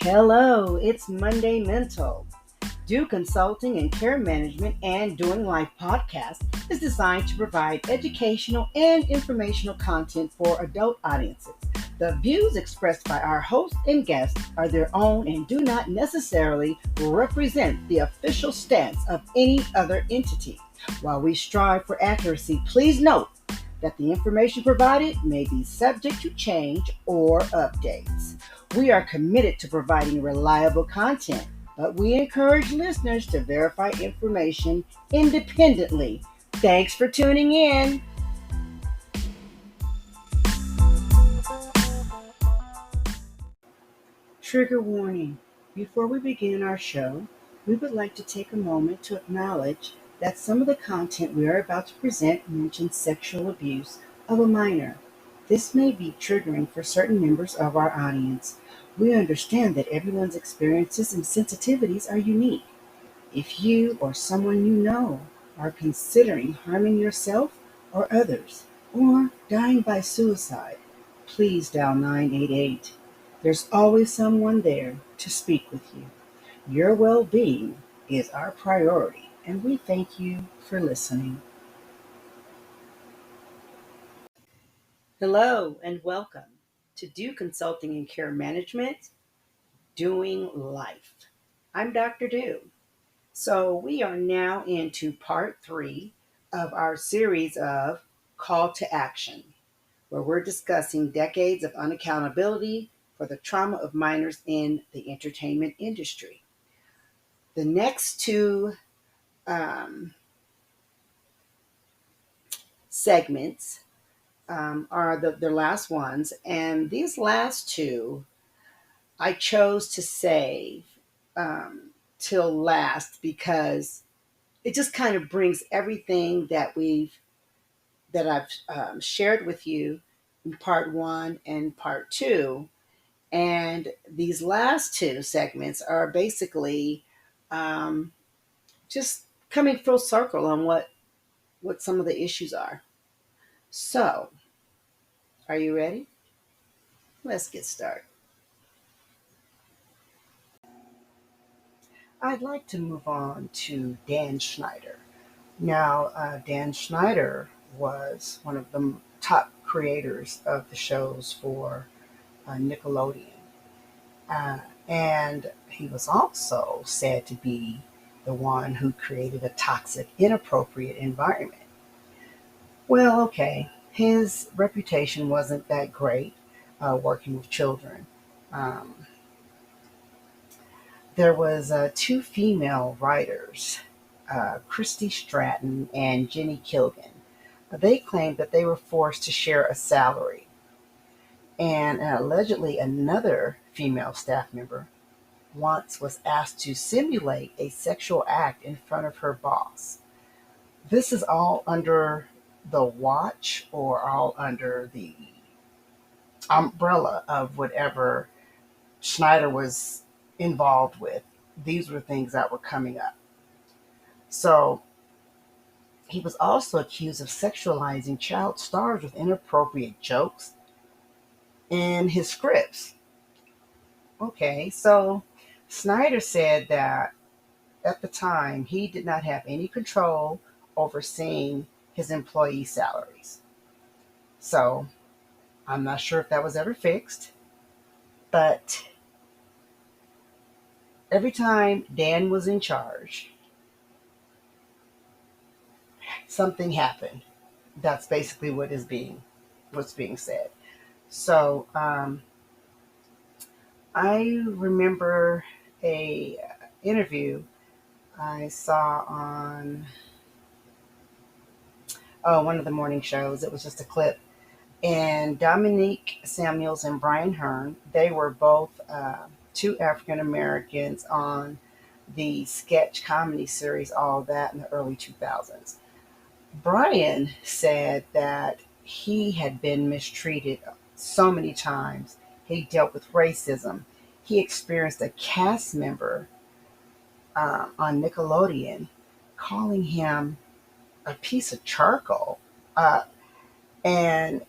Hello, it's Monday Mental. Do Consulting and Care Management and Doing Life podcast is designed to provide educational and informational content for adult audiences. The views expressed by our hosts and guests are their own and do not necessarily represent the official stance of any other entity. While we strive for accuracy, please note that the information provided may be subject to change or updates. We are committed to providing reliable content, but we encourage listeners to verify information independently. Thanks for tuning in. Trigger warning. Before we begin our show, we would like to take a moment to acknowledge that some of the content we are about to present mentions sexual abuse of a minor. This may be triggering for certain members of our audience. We understand that everyone's experiences and sensitivities are unique. If you or someone you know are considering harming yourself or others, or dying by suicide, please dial 988. There's always someone there to speak with you. Your well being is our priority, and we thank you for listening. Hello, and welcome to Do Consulting and Care Management, Doing Life. I'm Dr. Do. So we are now into part 3 of our series of Call to Action, where we're discussing decades of unaccountability for the trauma of minors in the entertainment industry. The next two um, segments are the last ones, and these last two I chose to save till last because it just kind of brings everything that I've shared with you in part 1 and part 2. And these last two segments are basically um, just coming full circle on what some of the issues are. So, are you ready? Let's get started. I'd like to move on to Dan Schneider. Now, Dan Schneider was one of the top creators of the shows for Nickelodeon. And he was also said to be the one who created a toxic, inappropriate environment. Well, okay, his reputation wasn't that great working with children. Um, there was two female writers, Christy Stratton and Jenny Kilgan. They claimed that they were forced to share a salary, and allegedly another female staff member once was asked to simulate a sexual act in front of her boss. This is all under the watch or all under the umbrella of whatever Schneider was involved with. These were things that were coming up. So he was also accused of sexualizing child stars with inappropriate jokes in his scripts. Okay, so Snyder said that at the time, he did not have any control overseeing his employee salaries. So I'm not sure if that was ever fixed, but every time Dan was in charge, something happened. That's basically what's being said. So I remember a interview I saw on one of the morning shows. It was just a clip, and Dominique Samuels and Brian Hearn. They were both two African Americans on the sketch comedy series All That in the early 2000s. Brian said that he had been mistreated so many times. He dealt with racism. He experienced a cast member on Nickelodeon calling him a piece of charcoal. Uh, and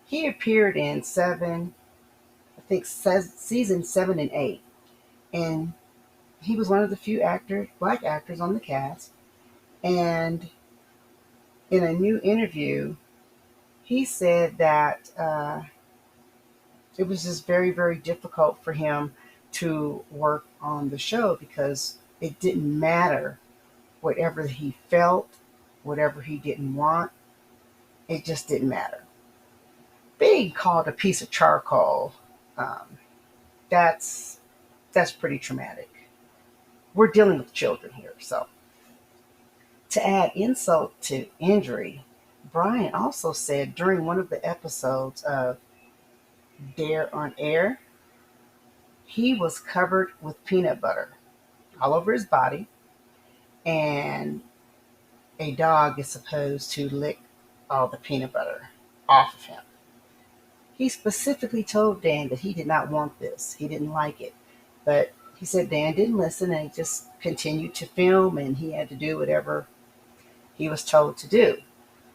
he appeared in 7, think season 7 and 8, and he was one of the few black actors on the cast. And in a new interview, he said that it was just very, very difficult for him to work on the show because it didn't matter whatever he felt, whatever he didn't want, it just didn't matter. Being called a piece of charcoal, um, that's that's pretty traumatic. We're dealing with children here, so to add insult to injury, Brian also said during one of the episodes of Dare on Air, he was covered with peanut butter all over his body, and a dog is supposed to lick all the peanut butter off of him. He specifically told Dan that he did not want this. He didn't like it. But he said Dan didn't listen and he just continued to film and he had to do whatever he was told to do.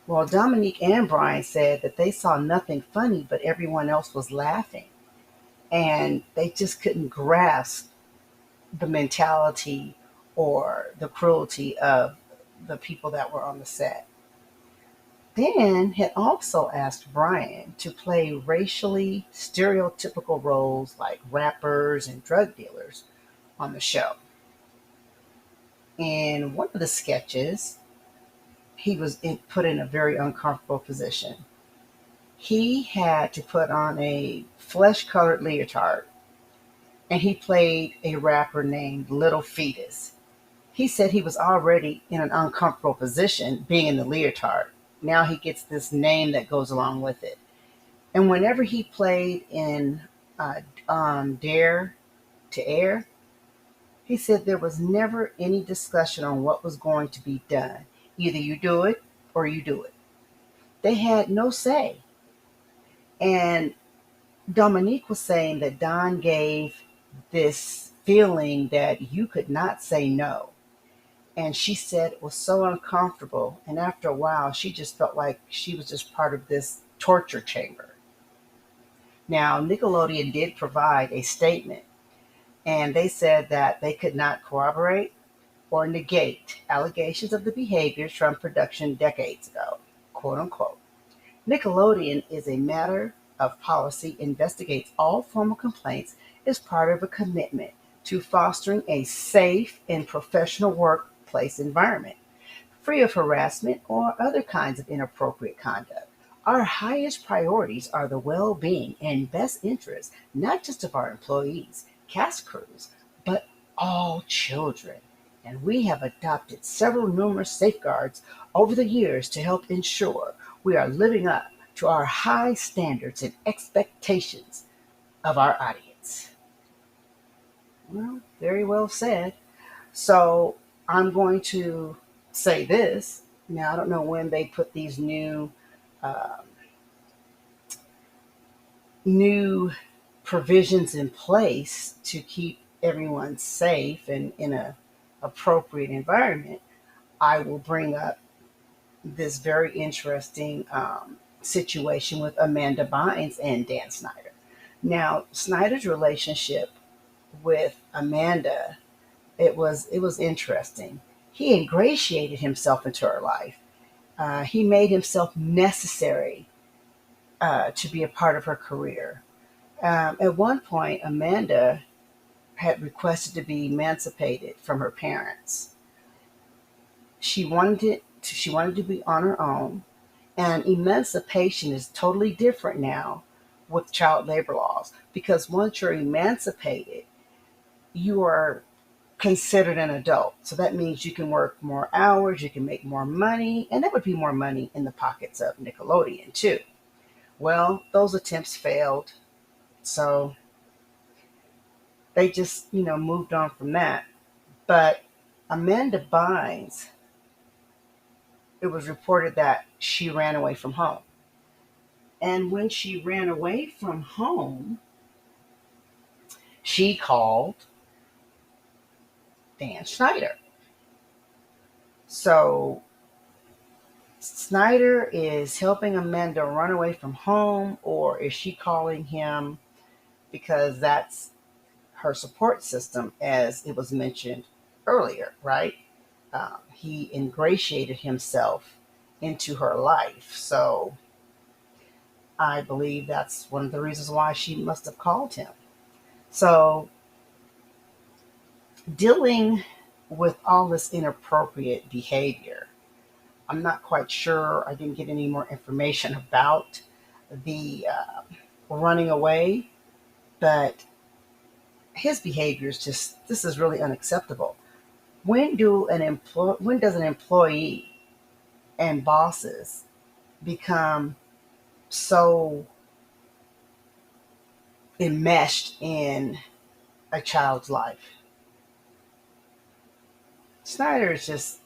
Well, Dominique and Brian said that they saw nothing funny, but everyone else was laughing. And they just couldn't grasp the mentality or the cruelty of the people that were on the set. Dan had also asked Brian to play racially stereotypical roles like rappers and drug dealers on the show. In one of the sketches, he was put in a very uncomfortable position. He had to put on a flesh colored leotard and he played a rapper named Little Fetus. He said he was already in an uncomfortable position being in the leotard. Now he gets this name that goes along with it. And whenever he played in Dare to Air, he said there was never any discussion on what was going to be done. Either you do it or you do it. They had no say. And Dominique was saying that Don gave this feeling that you could not say no. And she said it was so uncomfortable. And after a while, she just felt like she was just part of this torture chamber. Now, Nickelodeon did provide a statement, and they said that they could not corroborate or negate allegations of the behaviors from production decades ago, quote unquote. Nickelodeon is a matter of policy, investigates all formal complaints as part of a commitment to fostering a safe and professional workplace environment, free of harassment or other kinds of inappropriate conduct. Our highest priorities are the well being and best interests, not just of our employees, cast crews, but all children. And we have adopted several numerous safeguards over the years to help ensure we are living up to our high standards and expectations of our audience. Well, very well said. So I'm going to say this. Now, I don't know when they put these um, new provisions in place to keep everyone safe and in a appropriate environment. I will bring up this very interesting situation with Amanda Bynes and Dan Snyder. Now, Snyder's relationship with Amanda, it was interesting. He ingratiated himself into her life. He made himself necessary to be a part of her career. At one point, Amanda had requested to be emancipated from her parents. She wanted to be on her own, and emancipation is totally different now with child labor laws because once you're emancipated, you are considered an adult. So that means you can work more hours, you can make more money, and that would be more money in the pockets of Nickelodeon too. Well, those attempts failed, so they just, moved on from that. But Amanda Bynes, it was reported that she ran away from home. And when she ran away from home, she called Dan Schneider. So Snyder is helping Amanda run away from home, or is she calling him because that's her support system, as it was mentioned earlier, right? He ingratiated himself into her life. So I believe that's one of the reasons why she must have called him. So, dealing with all this inappropriate behavior, I'm not quite sure. I didn't get any more information about the running away, but his behavior is just, this is really unacceptable. When does an employee and bosses become so enmeshed in a child's life? Snyder's just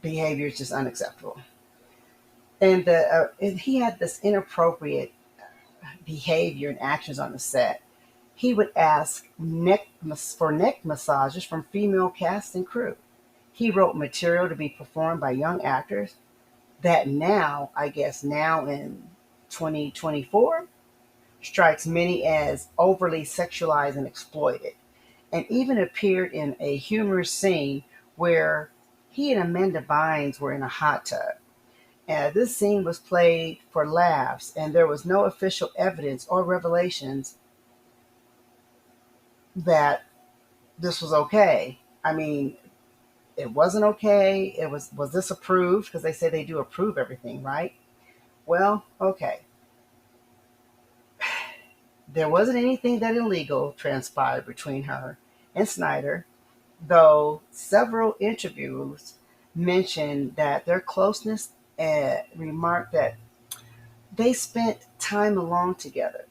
behavior is just unacceptable. And he had this inappropriate behavior and actions on the set. He would ask for neck massages from female cast and crew. He wrote material to be performed by young actors that now, I guess now in 2024, strikes many as overly sexualized and exploited, and even appeared in a humorous scene where he and Amanda Bynes were in a hot tub. This scene was played for laughs, and there was no official evidence or revelations that this was okay. I mean, it wasn't okay. Was this approved? Because they say they do approve everything, right? Well, okay. There wasn't anything that illegal transpired between her and Snyder, though several interviews mentioned that their closeness remarked that they spent time alone together.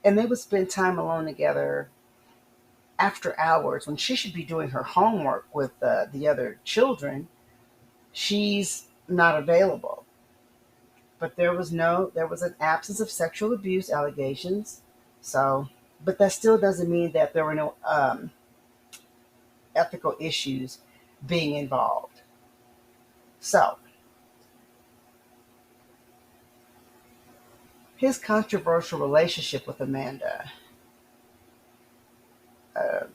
And they would spend time alone together after hours when she should be doing her homework with the other children. She's not available. But there was an absence of sexual abuse allegations. So, but that still doesn't mean that there were no ethical issues being involved. So, his controversial relationship with Amanda uh,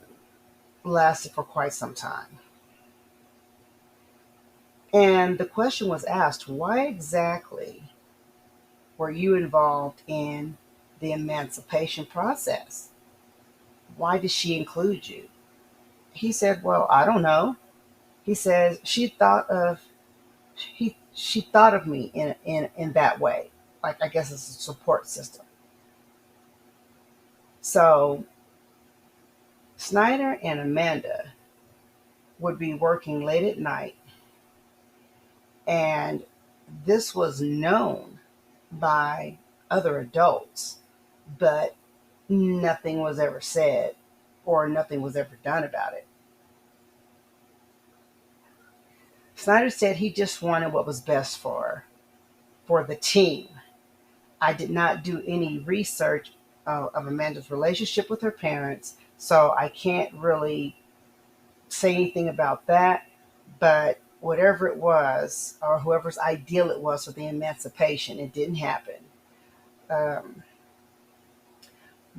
lasted for quite some time. And the question was asked, why exactly were you involved in the emancipation process? Why did she include you? He said, well, I don't know. He says she thought of me in that way. Like, I guess it's a support system. So Snyder and Amanda would be working late at night, and this was known by other adults, but nothing was ever said or nothing was ever done about it. Snyder said he just wanted what was best for the team. I did not do any research of Amanda's relationship with her parents, so I can't really say anything about that. But whatever it was, or whoever's ideal it was for the emancipation, it didn't happen. Um,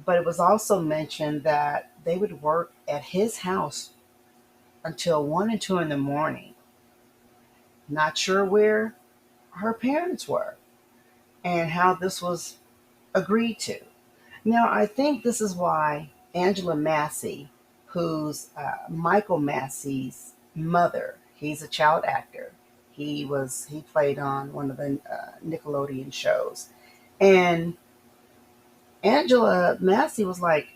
but it was also mentioned that they would work at his house until 1 and 2 in the morning. Not sure where her parents were and how this was agreed to. Now, I think this is why Angela Massey, who's Michael Massey's mother, he's a child actor. He played on one of the Nickelodeon shows, and Angela Massey was like,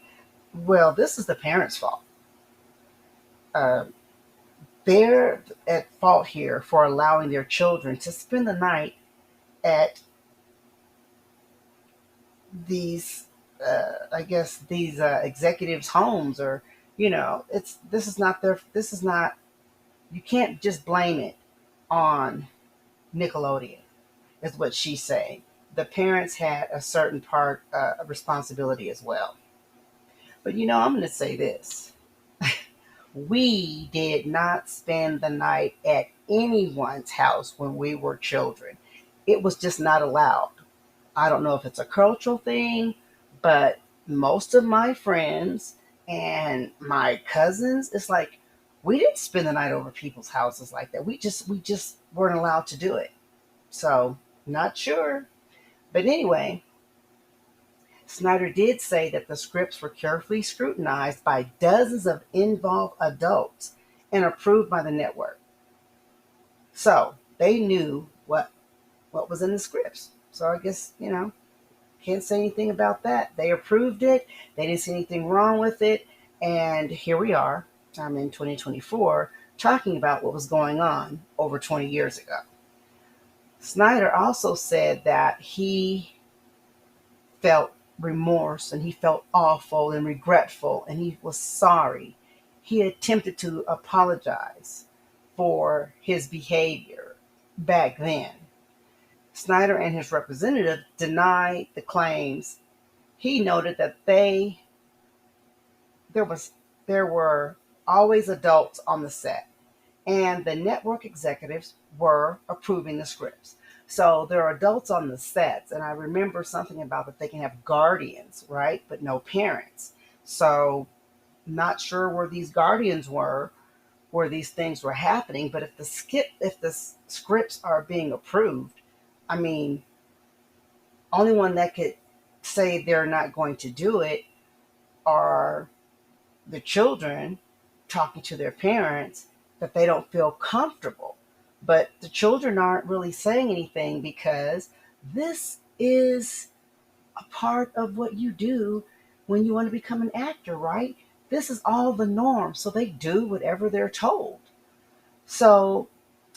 "Well, this is the parents' fault. Uh, they're at fault here for allowing their children to spend the night at these I guess these executives' homes, or it's this is not, you can't just blame it on Nickelodeon," is what she's saying. The parents had a certain part of responsibility as well. But I'm going to say this: we did not spend the night at anyone's house when we were children. It was just not allowed. I don't know if it's a cultural thing, but most of my friends and my cousins, it's like we didn't spend the night over people's houses like that. We just weren't allowed to do it. So not sure. But anyway, Snyder did say that the scripts were carefully scrutinized by dozens of involved adults and approved by the network. So they knew what was in the scripts. So I guess, can't say anything about that. They approved it. They didn't see anything wrong with it. And here we are. I'm in 2024 talking about what was going on over 20 years ago. Snyder also said that he felt remorse and he felt awful and regretful and he was sorry. He attempted to apologize for his behavior back then. Snyder and his representative denied the claims. He noted that there was there were always adults on the set and the network executives were approving the scripts. So there are adults on the sets, and I remember something about that they can have guardians, right? But no parents. So not sure where these guardians were, where these things were happening. But if the scripts are being approved, I mean, only one that could say they're not going to do it are the children talking to their parents that they don't feel comfortable. But the children aren't really saying anything because this is a part of what you do when you want to become an actor, right? This is all the norm. So they do whatever they're told. So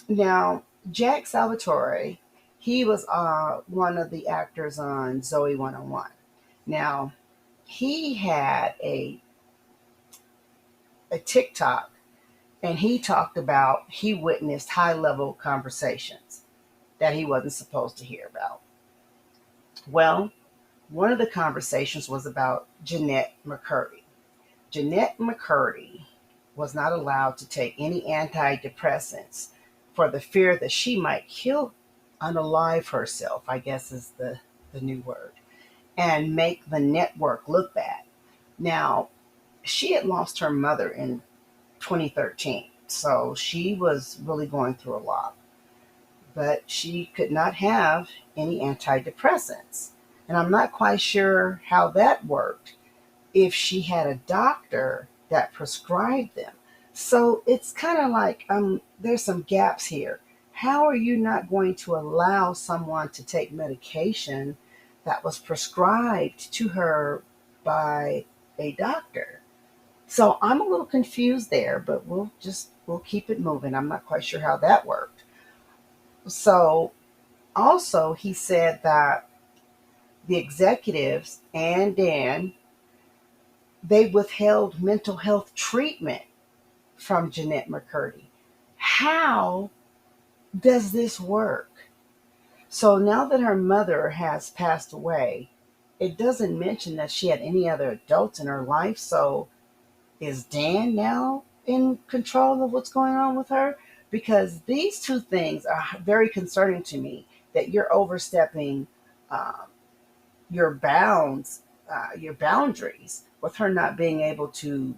now, Jack Salvatore, he was one of the actors on Zoe 101. Now, he had a TikTok and he talked about he witnessed high level conversations that he wasn't supposed to hear about. Well, one of the conversations was about Jeanette McCurdy. Jeanette McCurdy was not allowed to take any antidepressants for the fear that she might kill, unalive herself, I guess is the new word, and make the network look bad. Now, she had lost her mother in 2013. So she was really going through a lot, but she could not have any antidepressants. And I'm not quite sure how that worked if she had a doctor that prescribed them. So it's kind of like there's some gaps here. How are you not going to allow someone to take medication that was prescribed to her by a doctor? So I'm a little confused there, but we'll keep it moving. I'm not quite sure how that worked. So also he said that the executives and Dan, they withheld mental health treatment from Jeanette McCurdy. How does this work? So now that her mother has passed away, it doesn't mention that she had any other adults in her life. So is Dan now in control of what's going on with her? Because these two things are very concerning to me that you're overstepping um, your boundaries with her not being able to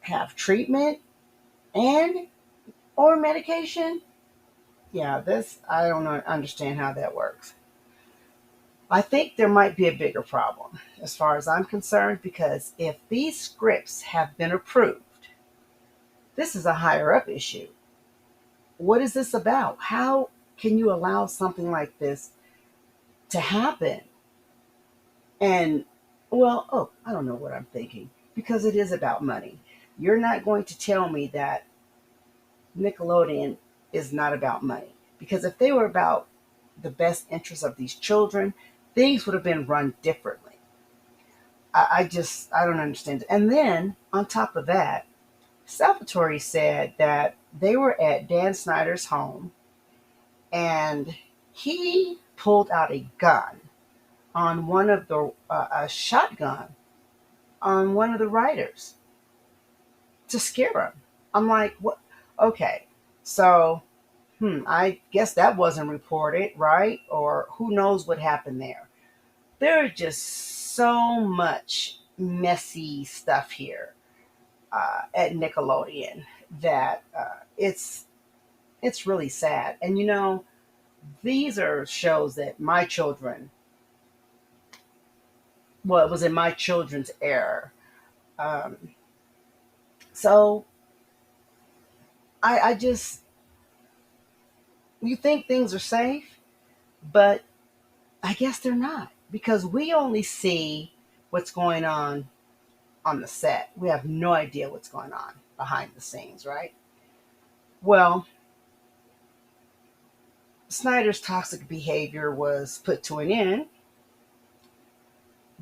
have treatment and or medication. Yeah, this I don't understand how that works. I think there might be a bigger problem as far as I'm concerned because if these scripts have been approved, this is a higher up issue. What is this about? How can you allow something like this to happen? And, well, oh, I don't know what I'm thinking because it is about money. You're not going to tell me that Nickelodeon is not about money because if they were about the best interests of these children, things would have been run differently. I don't understand it. And then on top of that, Salvatore said that they were at Dan Snyder's home and he pulled out a gun on one of the a shotgun on one of the writers to scare him. I'm like, what? Okay, so I guess that wasn't reported, right? Or who knows what happened there? There is just so much messy stuff here at Nickelodeon that it's really sad. And these are shows that my children, well, it was in my children's era. Um, so I just, you think things are safe, but I guess they're not because we only see what's going on the set. We have no idea what's going on behind the scenes, right? Well, Snyder's toxic behavior was put to an end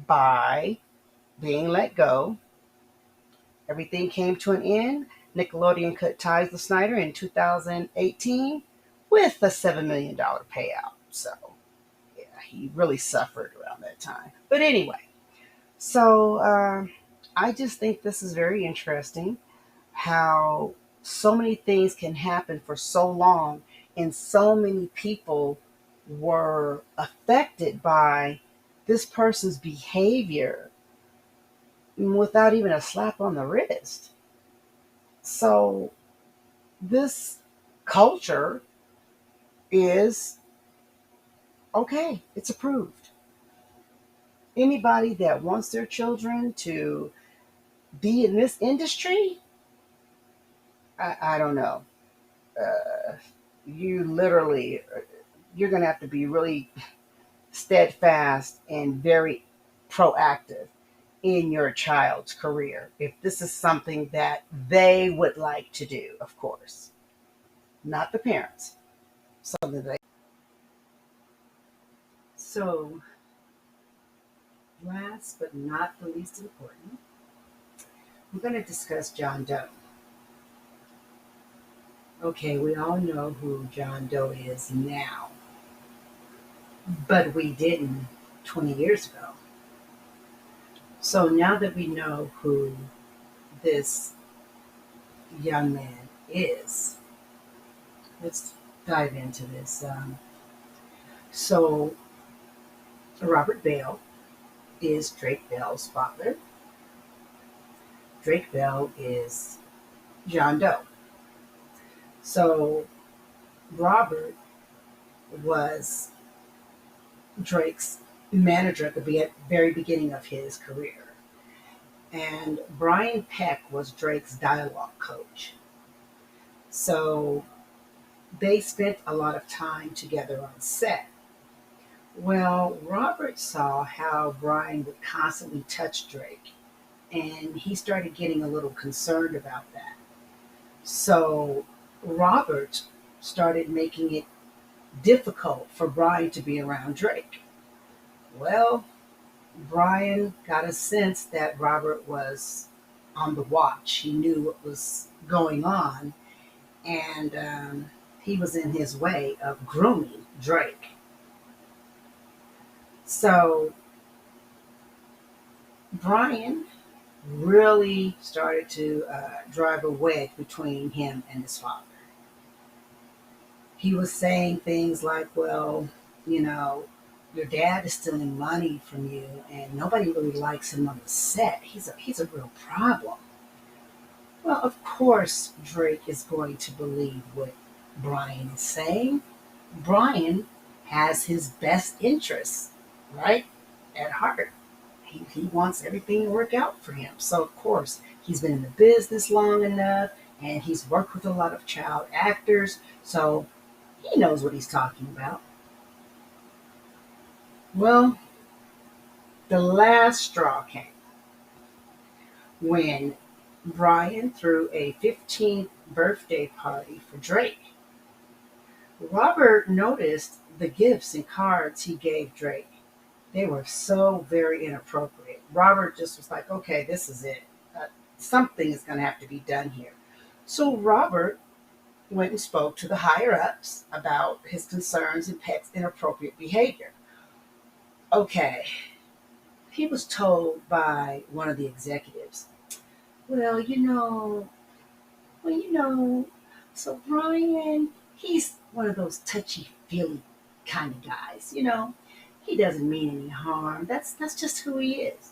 by being let go. Everything came to an end. Nickelodeon cut ties with Snyder in 2018 with a $7 million payout. So, yeah, he really suffered around that time. But anyway, so I just think this is very interesting how so many things can happen for so long and so many people were affected by this person's behavior without even a slap on the wrist. So this culture is okay, it's approved. Anybody that wants their children to be in this industry, I don't know. Uh, you literally, you're going to have to be really steadfast and very proactive in your child's career if this is something that they would like to do, of course, not the parents. Something they. So, last but not the least important, we're going to discuss John Doe. Okay, we all know who John Doe is now, but we didn't 20 years ago. So now that we know who this young man is, let's dive into this. So, Robert Bell is Drake Bell's father. Drake Bell is John Doe. So, Robert was Drake's manager at the very beginning of his career. And Brian Peck was Drake's dialogue coach. So, they spent a lot of time together on set. Well, Robert saw how Brian would constantly touch Drake, and he started getting a little concerned about that. So, Robert started making it difficult for Brian to be around Drake. Well, Brian got a sense that Robert was on the watch. He knew what was going on, and he was in his way of grooming Drake. So, Brian really started to drive a wedge between him and his father. He was saying things like, well, you know, your dad is stealing money from you and nobody really likes him on the set. He's a real problem. Well, of course Drake is going to believe what Brian is saying. Brian has his best interests, right, at heart. He wants everything to work out for him. So, of course, he's been in the business long enough and he's worked with a lot of child actors. So, he knows what he's talking about. Well, the last straw came when Brian threw a 15th birthday party for Drake. Robert noticed the gifts and cards he gave Drake. They were so very inappropriate. Robert just was like, okay, this is it. Something is going to have to be done here. So Robert went and spoke to the higher ups about his concerns and Peck's inappropriate behavior. Okay, he was told by one of the executives, well, well, so Brian, he's one of those touchy feely kind of guys. He doesn't mean any harm. That's just who he is.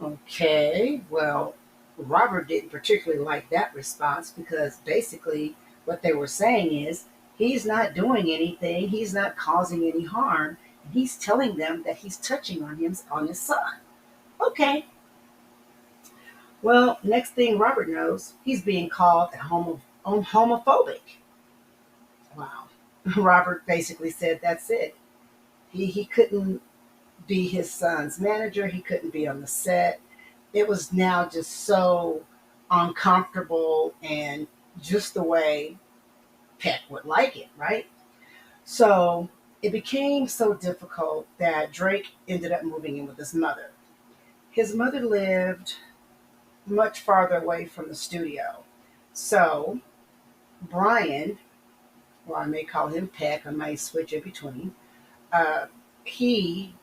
Okay, well, Robert didn't particularly like that response because basically what they were saying is he's not doing anything, he's not causing any harm, and he's telling them that he's touching on his son. Okay, well, next thing Robert knows, he's being called homophobic. Wow. Robert basically said that's it. He couldn't be his son's manager, he couldn't be on the set. It was now just so uncomfortable and just the way Peck would like it, right? So it became so difficult that Drake ended up moving in with his mother. His mother lived much farther away from the studio. So Brian, or I may call him Peck, I might switch it between, uh, he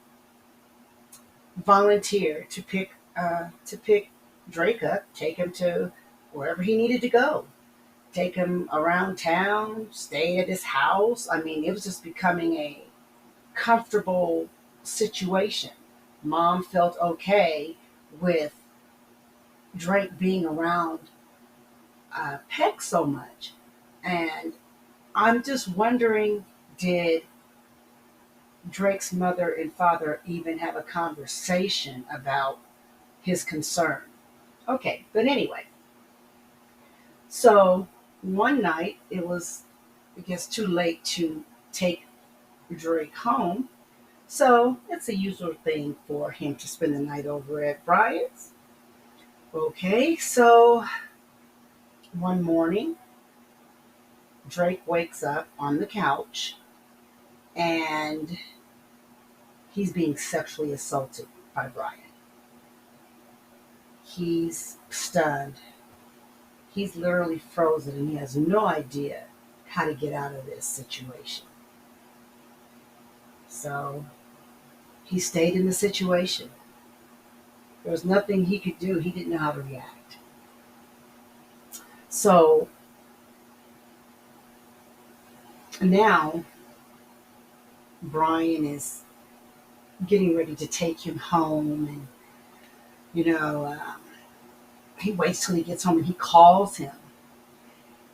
volunteered to pick Drake up, take him to wherever he needed to go, take him around town, stay at his house. I mean, it was just becoming a comfortable situation. Mom felt okay with Drake being around Peck so much. And I'm just wondering, did Drake's mother and father even have a conversation about his concern? Okay, but anyway, so one night it was, I guess, too late to take Drake home. So it's a usual thing for him to spend the night over at Brian's. Okay, so one morning, Drake wakes up on the couch and he's being sexually assaulted by Brian. He's stunned. He's literally frozen and he has no idea how to get out of this situation. So he stayed in the situation. There was nothing he could do. He didn't know how to react. So now Brian is getting ready to take him home, and you know, he waits till he gets home and he calls him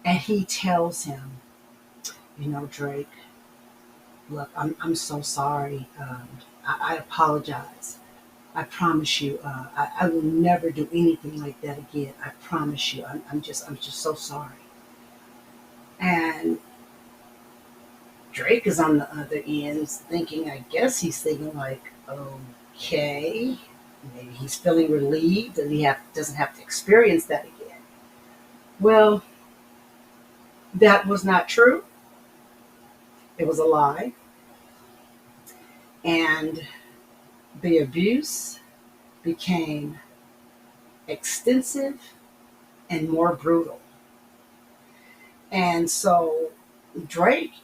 and he tells him, you know, Drake, look, I'm so sorry. I apologize. I promise you, I will never do anything like that again. I promise you. I'm just so sorry. And Drake is on the other end thinking, I guess he's thinking like, okay, maybe he's feeling relieved that doesn't have to experience that again. Well, that was not true. It was a lie. And the abuse became extensive and more brutal. And so Drake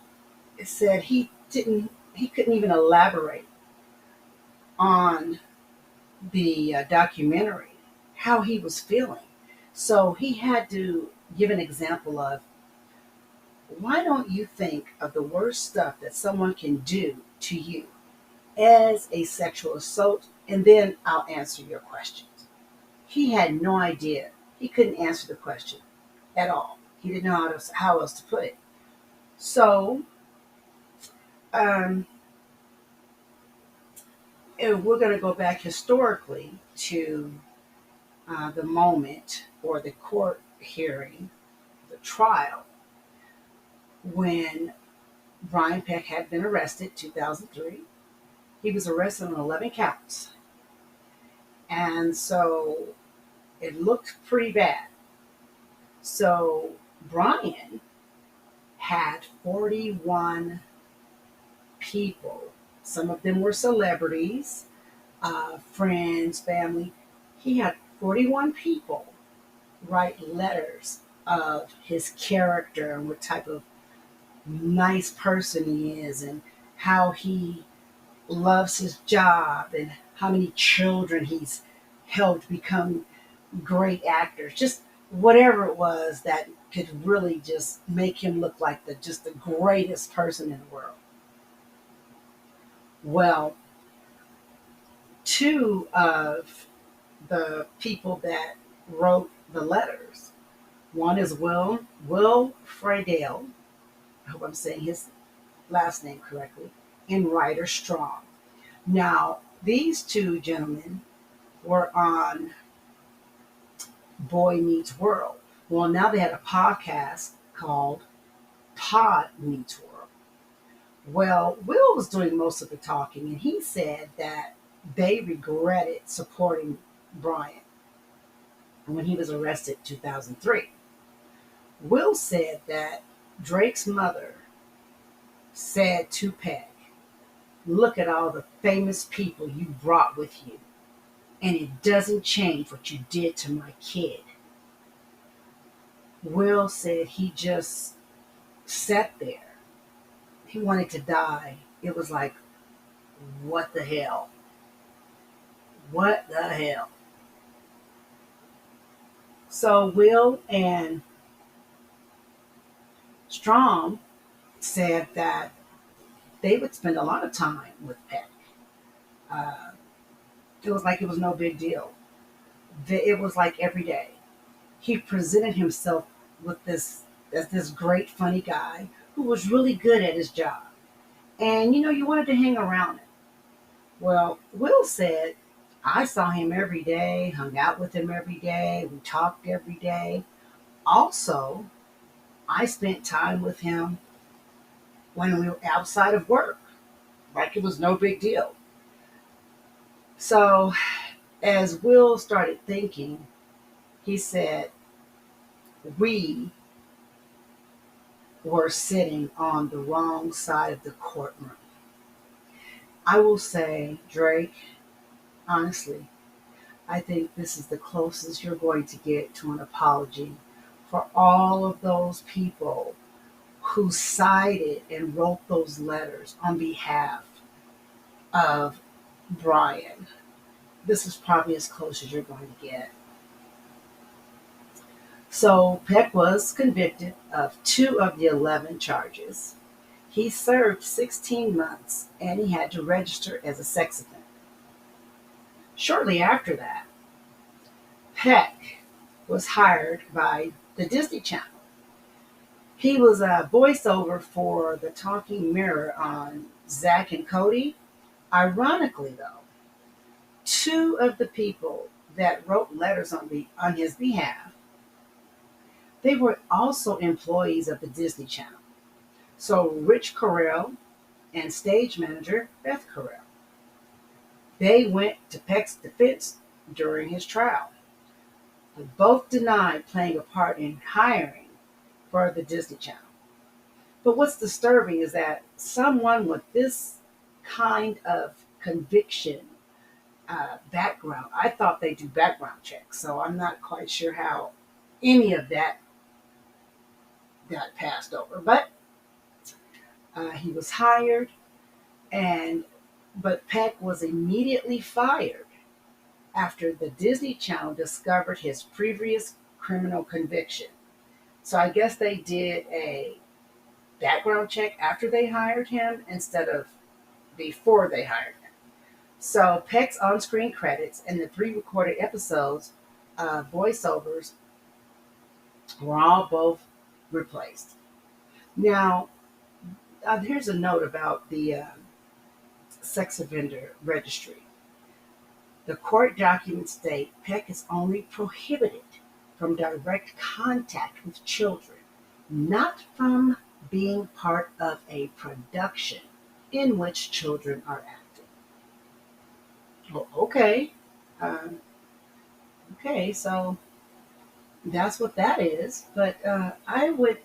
said he couldn't even elaborate on the documentary how he was feeling. So he had to give an example of, why don't you think of the worst stuff that someone can do to you as a sexual assault, and then I'll answer your questions. He had no idea. He couldn't answer the question at all. He didn't know how else to put it. So, um, and we're going to go back historically to the moment or the court hearing, the trial, when Brian Peck had been arrested, 2003. He was arrested on 11 counts. And so it looked pretty bad. So Brian had 41 people. Some of them were celebrities, friends, family. He had 41 people write letters of his character and what type of nice person he is and how he loves his job and how many children he's helped become great actors. Just whatever it was that could really just make him look like the greatest person in the world. Well, two of the people that wrote the letters. One is Will Friedel. I hope I'm saying his last name correctly, and Ryder Strong. Now, these two gentlemen were on Boy Meets World. Well, now they had a podcast called Pod Meets World. Well, Will was doing most of the talking, and he said that they regretted supporting Brian when he was arrested in 2003. Will said that Drake's mother said to Peck, "Look at all the famous people you brought with you, and it doesn't change what you did to my kid." Will said he just sat there. He wanted to die. It was like, what the hell? What the hell? So Will and Strom said that they would spend a lot of time with Peck. Uh, it was like it was no big deal. It was like every day. He presented himself with this as this great funny guy who was really good at his job. And you wanted to hang around him. Well, Will said, I saw him every day, hung out with him every day, we talked every day. Also, I spent time with him when we were outside of work, like it was no big deal. So, as Will started thinking, he said, we were sitting on the wrong side of the courtroom. I will say, Drake, honestly, I think this is the closest you're going to get to an apology for all of those people who sided and wrote those letters on behalf of Brian. This is probably as close as you're going to get. So Peck was convicted of 2 of the 11 charges. He served 16 months and he had to register as a sex offender. Shortly after that, Peck was hired by the Disney Channel. He was a voiceover for the talking mirror on Zack and Cody. Ironically, though, 2 of the people that wrote letters on his behalf, they were also employees of the Disney Channel. So Rich Carell and stage manager Beth Carell, they went to Peck's defense during his trial. They both denied playing a part in hiring for the Disney Channel. But what's disturbing is that someone with this kind of conviction background, I thought they do background checks, so I'm not quite sure how any of that got passed over. But he was hired, and but Peck was immediately fired after the Disney Channel discovered his previous criminal conviction. So I guess they did a background check after they hired him instead of before they hired him. So Peck's on-screen credits and the 3 recorded episodes voiceovers were all both replaced. Now, here's a note about the sex offender registry. The court documents state Peck is only prohibited from direct contact with children, not from being part of a production in which children are acting. Well, okay. Um, okay, so that's what that is. But I would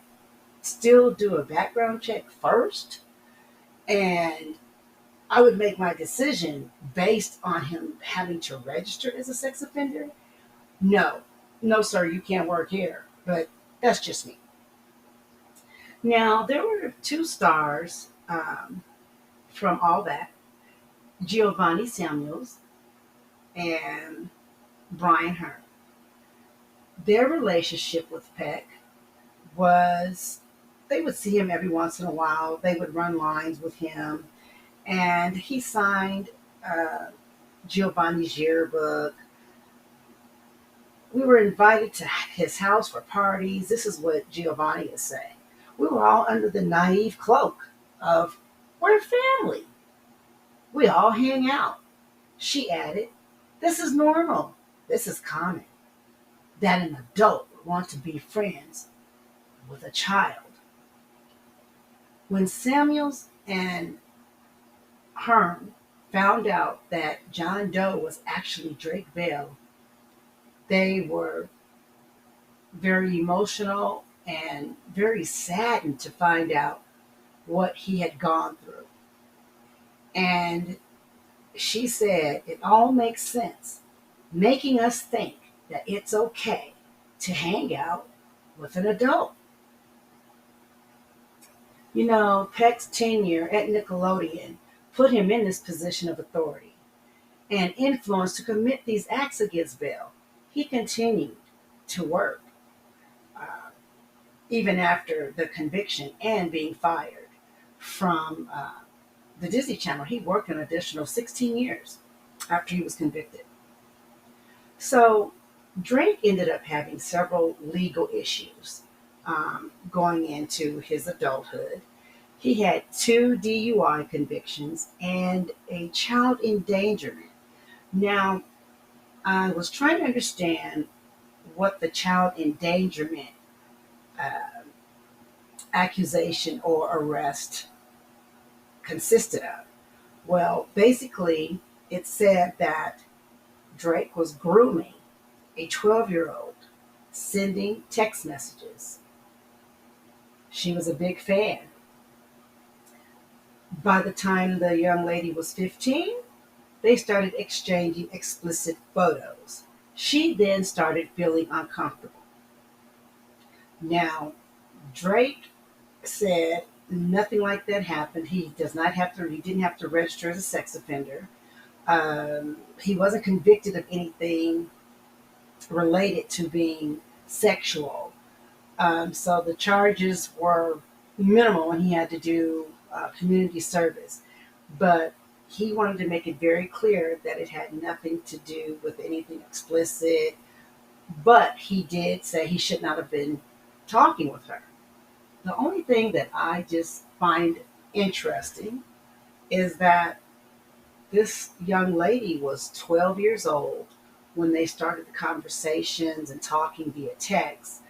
still do a background check first, and I would make my decision based on him having to register as a sex offender. No, no, sir, you can't work here. But that's just me. Now, there were 2 stars from all that, Giovanni Samuels and Brian Hearn. Their relationship with Peck was they would see him every once in a while. They would run lines with him, and he signed uh, Giovanni's yearbook. We were invited to his house for parties. This is what Giovanni is saying. We were all under the naive cloak of we're family. We all hang out. She added, this is normal. This is common. That an adult would want to be friends with a child. When Samuels and Herm found out that John Doe was actually Drake Bell, they were very emotional and very saddened to find out what he had gone through. And she said, it all makes sense, making us think that it's okay to hang out with an adult. You know, Peck's tenure at Nickelodeon put him in this position of authority and influence to commit these acts against Bell. He continued to work uh, even after the conviction and being fired from the Disney Channel. He worked an additional 16 years after he was convicted. So Drake ended up having several legal issues going into his adulthood. He had two DUI convictions and a child endangerment. Now, I was trying to understand what the child endangerment uh, accusation or arrest consisted of. Well, basically, it said that Drake was grooming a 12-year-old, sending text messages. She was a big fan. By the time the young lady was 15, they started exchanging explicit photos. She then started feeling uncomfortable. Now, Drake said nothing like that happened. He didn't have to register as a sex offender. He wasn't convicted of anything related to being sexual. So the charges were minimal and he had to do community service. But he wanted to make it very clear that it had nothing to do with anything explicit. But he did say he should not have been talking with her. The only thing that I just find interesting is that this young lady was 12 years old when they started the conversations and talking via text,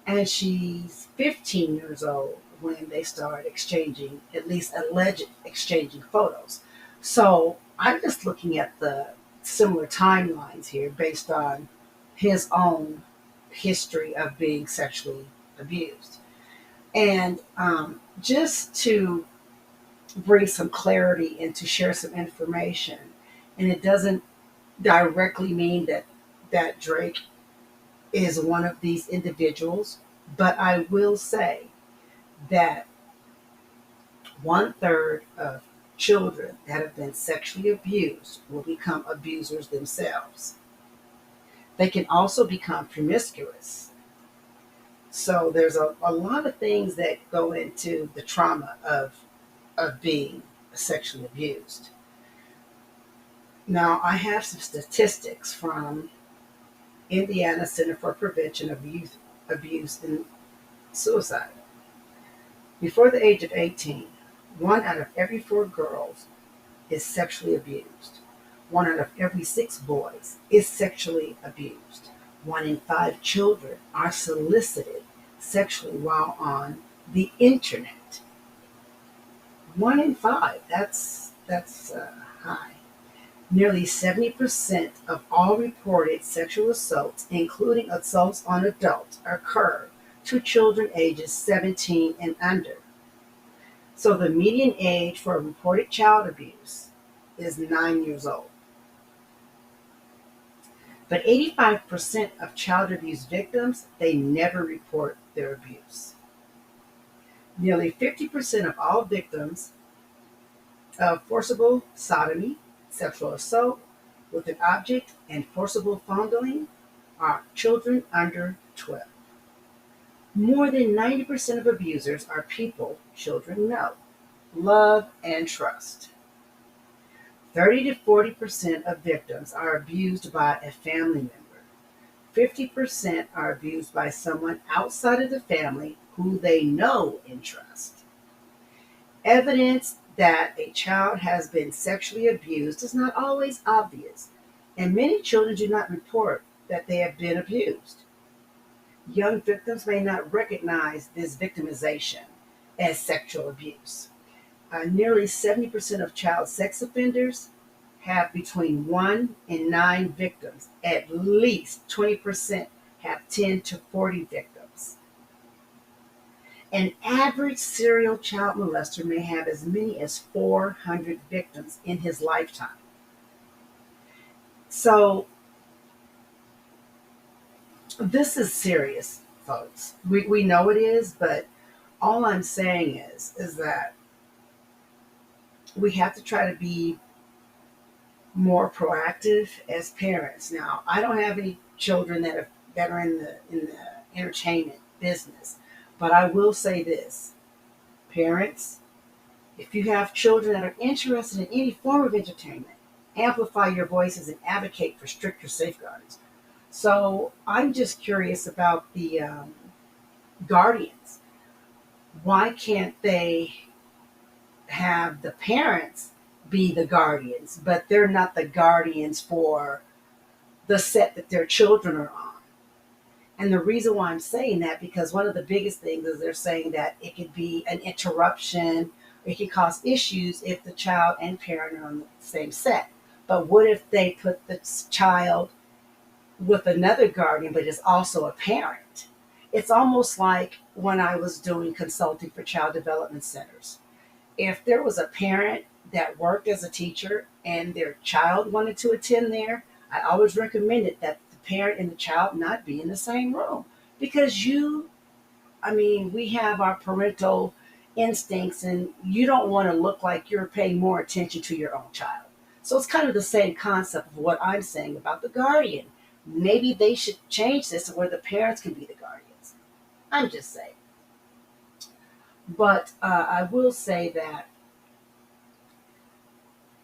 and she's 15 years old when they started exchanging, at least alleged exchanging photos. So I'm just looking at the similar timelines here based on his own history of being sexually abused. And just to bring some clarity and to share some information, and it doesn't directly mean that Drake is one of these individuals, but I will say that one third of children that have been sexually abused will become abusers themselves. They can also become promiscuous. So there's a lot of things that go into the trauma of being sexually abused. Now, I have some statistics from Indiana Center for Prevention of Youth Abuse and Suicide. Before the age of 18, one out of every four girls is sexually abused. One out of every six boys is sexually abused. One in five children are solicited sexually while on the internet. One in five, that's high. Nearly 70% of all reported sexual assaults, including assaults on adults, occur to children ages 17 and under. So the median age for reported child abuse is 9 years old. But 85% of child abuse victims, they never report their abuse. Nearly 50% of all victims of forcible sodomy, sexual assault with an object, and forcible fondling are children under 12. More than 90% of abusers are people children know, love, and trust. 30 to 40% of victims are abused by a family member. 50% are abused by someone outside of the family who they know and trust. Evidence that a child has been sexually abused is not always obvious, and many children do not report that they have been abused. Young victims may not recognize this victimization as sexual abuse. Nearly 70% of child sex offenders have between 1 and 9 victims. At least 20% have 10 to 40 victims. An average serial child molester may have as many as 400 victims in his lifetime. So this is serious, folks. We know it is, but all I'm saying is that we have to try to be more proactive as parents. Now, I don't have any children that are in the entertainment business, but I will say this: parents, if you have children that are interested in any form of entertainment, amplify your voices and advocate for stricter safeguards. So I'm just curious about the guardians. Why can't they have the parents be the guardians, but they're not the guardians for the set that their children are on? And the reason why I'm saying that, because one of the biggest things is they're saying that it could be an interruption, it can cause issues if the child and parent are on the same set. But what if they put the child with another guardian, but is also a parent? It's almost like when I was doing consulting for child development centers. If there was a parent that worked as a teacher and their child wanted to attend there, I always recommended that the parent and the child not be in the same room, because we have our parental instincts, and you don't want to look like you're paying more attention to your own child. So it's kind of the same concept of what I'm saying about the guardian. Maybe they should change this to where the parents can be the guardians. I'm just saying. But I will say that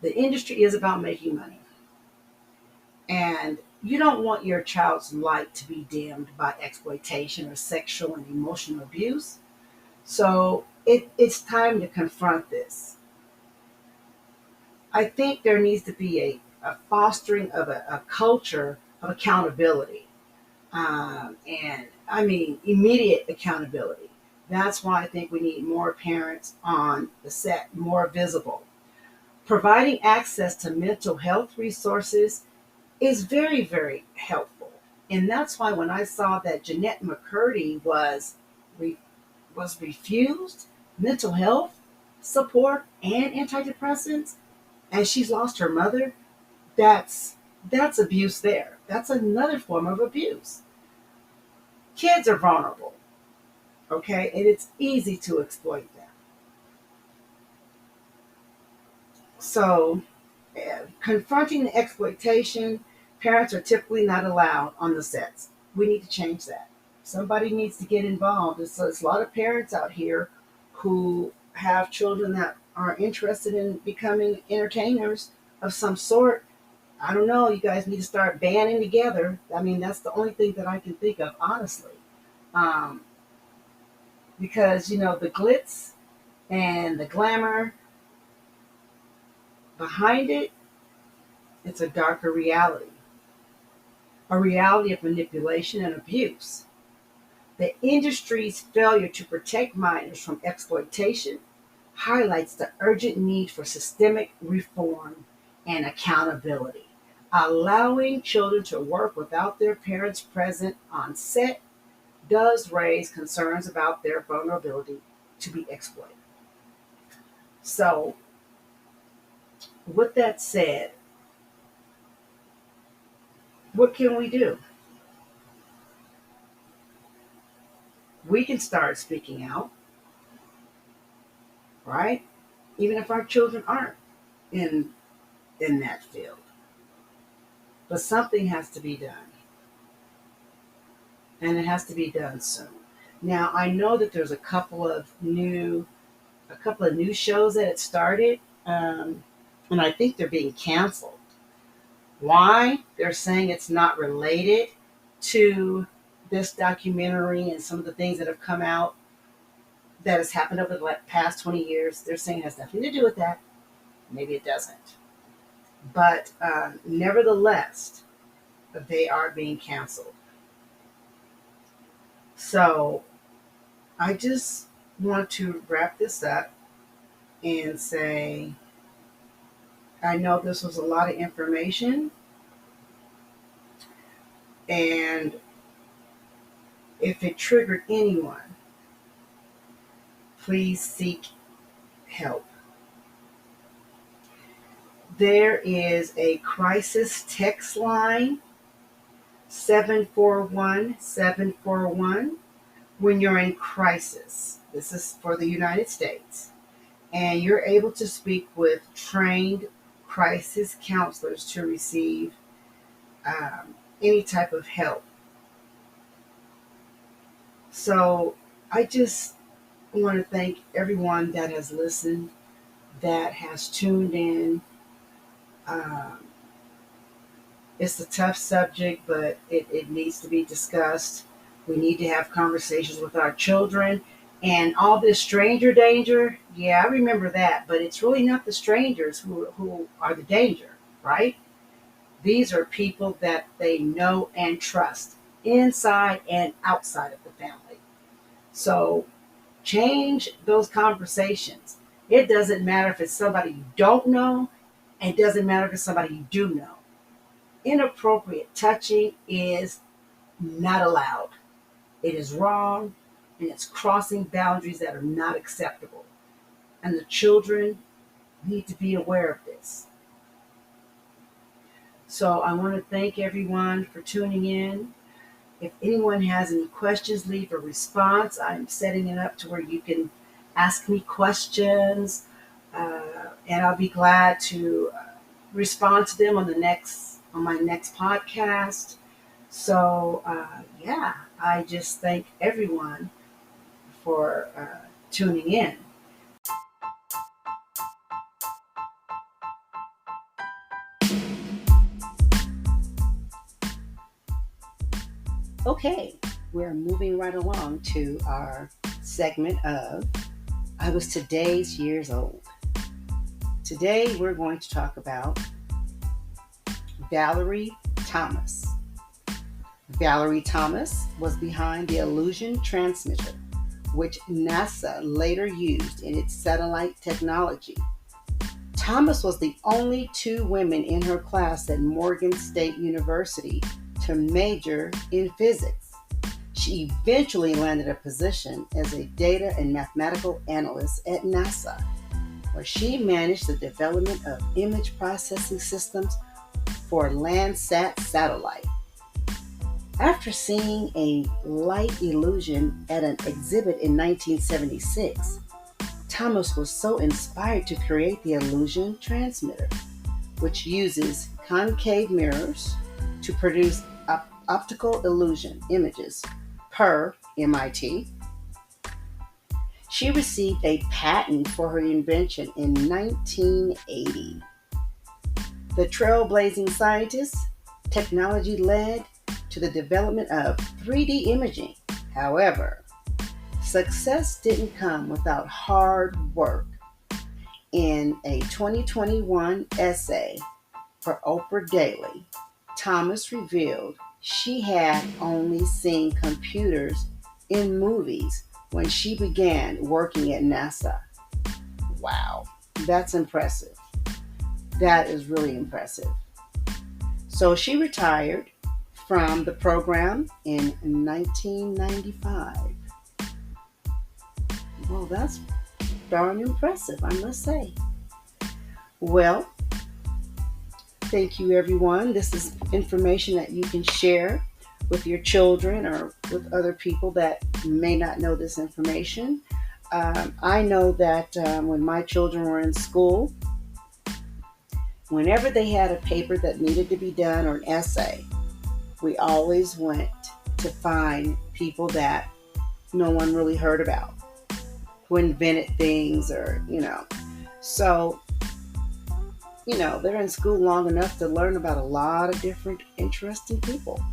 the industry is about making money. And you don't want your child's light to be dimmed by exploitation or sexual and emotional abuse. So it's time to confront this. I think there needs to be a fostering of a culture of accountability. And I mean, immediate accountability. That's why I think we need more parents on the set, more visible. Providing access to mental health resources is very, very helpful. And that's why when I saw that Jeanette McCurdy re- was refused mental health support and antidepressants, and she's lost her mother, that's that's abuse there. That's another form of abuse. Kids are vulnerable, okay, and it's easy to exploit them. So, confronting the exploitation, parents are typically not allowed on the sets. We need to change that. Somebody needs to get involved. There's a lot of parents out here who have children that are interested in becoming entertainers of some sort. I don't know. You guys need to start banding together. I mean, that's the only thing that I can think of, honestly. Um, because, the glitz and the glamour behind it, it's a darker reality, a reality of manipulation and abuse. The industry's failure to protect minors from exploitation highlights the urgent need for systemic reform and accountability. Allowing children to work without their parents present on set does raise concerns about their vulnerability to be exploited. So, with that said, what can we do? We can start speaking out, right? Even if our children aren't in that field. But something has to be done, and it has to be done soon. Now, I know that there's a couple of new shows that had started, and I think they're being canceled. Why? They're saying it's not related to this documentary and some of the things that have come out that has happened over the past 20 years, they're saying it has nothing to do with that. Maybe it doesn't. But nevertheless, they are being canceled. So I just want to wrap this up and say I know this was a lot of information, and if it triggered anyone, please seek help. There is a crisis text line, 741-741, when you're in crisis. This is for the United States. And you're able to speak with trained crisis counselors to receive any type of help. So I just want to thank everyone that has listened, that has tuned in. Um, it's a tough subject, but it needs to be discussed. We need to have conversations with our children. And all this stranger danger, yeah, I remember that, but it's really not the strangers who are the danger, right? These are people that they know and trust inside and outside of the family. So change those conversations. It doesn't matter if it's somebody you don't know, and it doesn't matter if it's somebody you do know. Inappropriate touching is not allowed. It is wrong, and it's crossing boundaries that are not acceptable. And the children need to be aware of this. So I want to thank everyone for tuning in. If anyone has any questions, leave a response. I'm setting it up to where you can ask me questions, and I'll be glad to respond to them on my next podcast. So yeah, I just thank everyone for tuning in. Okay, we're moving right along to our segment of I was today's years old. Today we're going to talk about Valerie Thomas. Valerie Thomas was behind the illusion transmitter, which NASA later used in its satellite technology. Thomas was the only two women in her class at Morgan State University to major in physics. She eventually landed a position as a data and mathematical analyst at NASA, where she managed the development of image processing systems for Landsat satellite. After seeing a light illusion at an exhibit in 1976, Thomas was so inspired to create the illusion transmitter, which uses concave mirrors to produce optical illusion images per MIT. She received a patent for her invention in 1980. The trailblazing scientist, technology led to the development of 3D imaging. However, success didn't come without hard work. In a 2021 essay for Oprah Daily, Thomas revealed she had only seen computers in movies when she began working at NASA. Wow, that's impressive. That is really impressive. So she retired from the program in 1995. Well, that's darn impressive, I must say. Well, thank you, everyone. This is information that you can share with your children or with other people that may not know this information. I know that when my children were in school, whenever they had a paper that needed to be done or an essay, we always went to find people that no one really heard about, who invented things So, they're in school long enough to learn about a lot of different interesting people.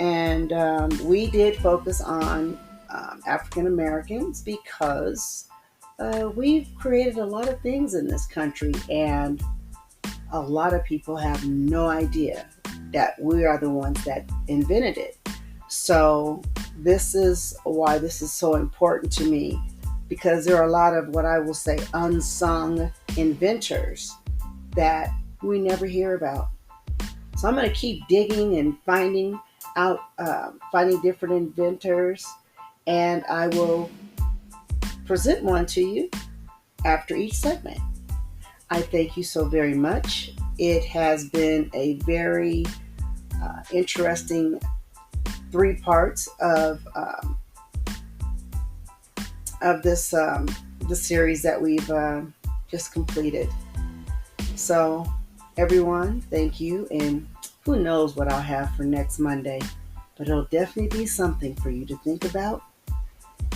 And we did focus on African Americans because we've created a lot of things in this country, and a lot of people have no idea that we are the ones that invented it. So, this is why this is so important to me, because there are a lot of what I will say unsung inventors that we never hear about. So, I'm going to keep digging and finding out, finding different inventors, and I will present one to you after each segment. I thank you so very much. It has been a very interesting three parts of the series that we've just completed. So, everyone, thank you, and who knows what I'll have for next Monday, but it'll definitely be something for you to think about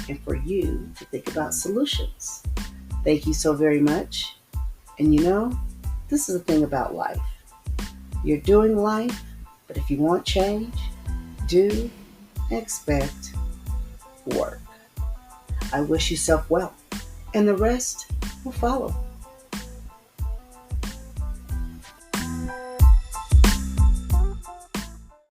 and for you to think about solutions. Thank you so very much. And this is the thing about life. You're doing life, but if you want change, do expect work. I wish you self well, and the rest will follow.